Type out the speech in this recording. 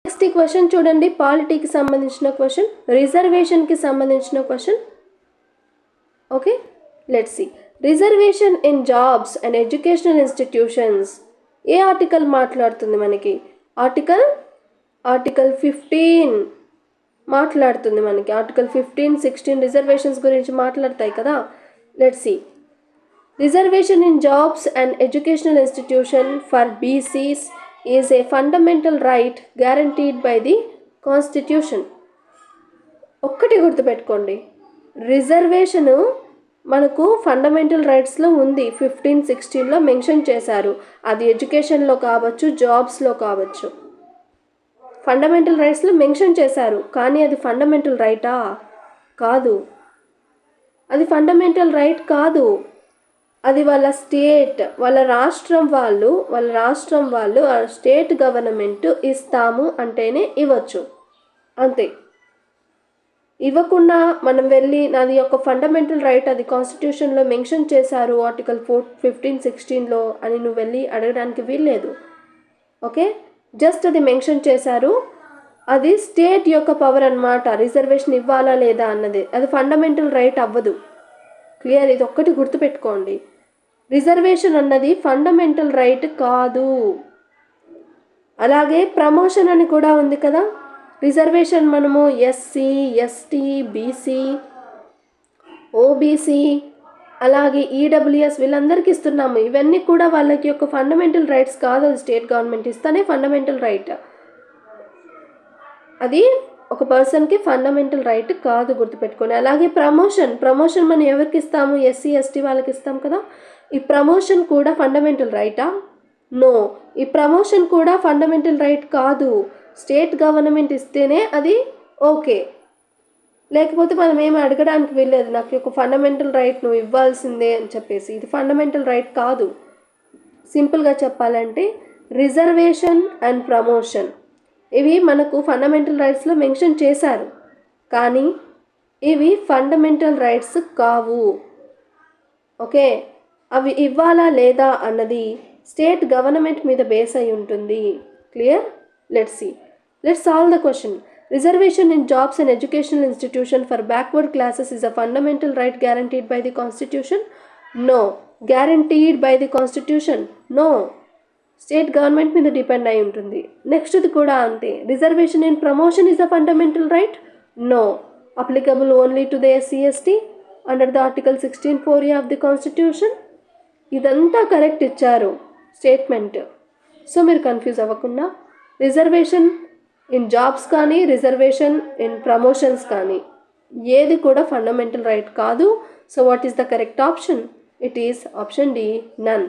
Next ఈ question చూడండి, పాలిటీకి సంబంధించిన క్వశ్చన్, రిజర్వేషన్కి సంబంధించిన question. Okay, let's see. Reservation in jobs and educational institutions A article మాట్లాడుతుంది మనకి? ఆర్టికల్ 15 మాట్లాడుతుంది మనకి. ఆర్టికల్ 15, 16 రిజర్వేషన్స్ గురించి మాట్లాడతాయి కదా. Let's see. Reservation in jobs and educational institution for BCs is a fundamental right guaranteed by the constitution. ఒక్కటి గుర్తుపెట్టుకోండి, reservation మనకు ఫండమెంటల్ రైట్స్లో ఉంది. 15, 16లో మెన్షన్ చేశారు. అది ఎడ్యుకేషన్లో కావచ్చు, జాబ్స్లో కావచ్చు. ఫండమెంటల్ రైట్స్లో మెన్షన్ చేశారు, కానీ అది ఫండమెంటల్ రైటా? కాదు, అది ఫండమెంటల్ రైట్ కాదు. అది వాళ్ళ స్టేట్, వాళ్ళ రాష్ట్రం వాళ్ళు ఆ స్టేట్ గవర్నమెంట్ ఇస్తాము అంటేనే ఇవ్వచ్చు, అంతే. ఇవ్వకుండా మనం వెళ్ళి నాది ఒక ఫండమెంటల్ రైట్, అది కాన్స్టిట్యూషన్లో మెన్షన్ చేశారు ఆర్టికల్ 15, 16లో అని నువ్వు వెళ్ళి అడగడానికి వీల్లేదు. ఓకే, జస్ట్ అది మెన్షన్ చేశారు, అది స్టేట్ యొక్క పవర్ అన్నమాట. రిజర్వేషన్ ఇవ్వాలా లేదా అన్నది, అది ఫండమెంటల్ రైట్ అవ్వదు. క్లియర్? ఇది ఒక్కటి గుర్తుపెట్టుకోండి, రిజర్వేషన్ అన్నది ఫండమెంటల్ రైట్ కాదు. అలాగే ప్రమోషన్ అని కూడా ఉంది కదా. రిజర్వేషన్ మనము ఎస్సీ, ఎస్టీ, బీసీ, ఓబీసీ, అలాగే ఈడబ్ల్యూఎస్ వీళ్ళందరికీ ఇస్తున్నాము. ఇవన్నీ కూడా వాళ్ళకి యొక్క ఫండమెంటల్ రైట్స్ కాదు, అది స్టేట్ గవర్నమెంట్ ఇస్తేనే ఫండమెంటల్ రైట్. అది ఒక పర్సన్కి ఫండమెంటల్ రైట్ కాదు, గుర్తుపెట్టుకోండి. అలాగే ప్రమోషన్ మనం ఎవరికి ఇస్తాము? ఎస్సీ, ఎస్టీ వాళ్ళకి ఇస్తాం కదా. ఈ ప్రమోషన్ కూడా ఫండమెంటల్ రైటా? నో, ఈ ప్రమోషన్ కూడా ఫండమెంటల్ రైట్ కాదు. స్టేట్ గవర్నమెంట్ ఇస్తేనే అది ఓకే, లేకపోతే మనం ఏమి అడగడానికి వెళ్ళలేదు, నాకు ఒక ఫండమెంటల్ రైట్ నువ్వు ఇవ్వాల్సిందే అని చెప్పేసి. ఇది ఫండమెంటల్ రైట్ కాదు. సింపుల్గా చెప్పాలంటే రిజర్వేషన్ అండ్ ప్రమోషన్ ఇవి మనకు ఫండమెంటల్ రైట్స్లో మెన్షన్ చేశారు, కానీ ఇవి ఫండమెంటల్ రైట్స్ కావు. ఓకే, అవి ఇవ్వాలా లేదా అన్నది స్టేట్ గవర్నమెంట్ మీద బేస్ అయి ఉంటుంది. Clear? Let's see. Let's solve the question. Reservation in jobs and educational institution for backward classes is a fundamental right guaranteed by the Constitution? No. Guaranteed by the Constitution? No. State government మీద depend అయి ఉంటుంది. నెక్స్ట్ది కూడా అంతే. Reservation in promotion is a fundamental right? No. Applicable only to the SC, ST under the Article 16(4)(a) of the Constitution? ఇదంతా correct ఇచ్చారు statement. So మీరు confuse అవ్వకుండా reservation in jobs కానీ రిజర్వేషన్ ఇన్ ప్రమోషన్స్ కానీ ఏది కూడా fundamental right కాదు. So what is the correct option? It is option D, none.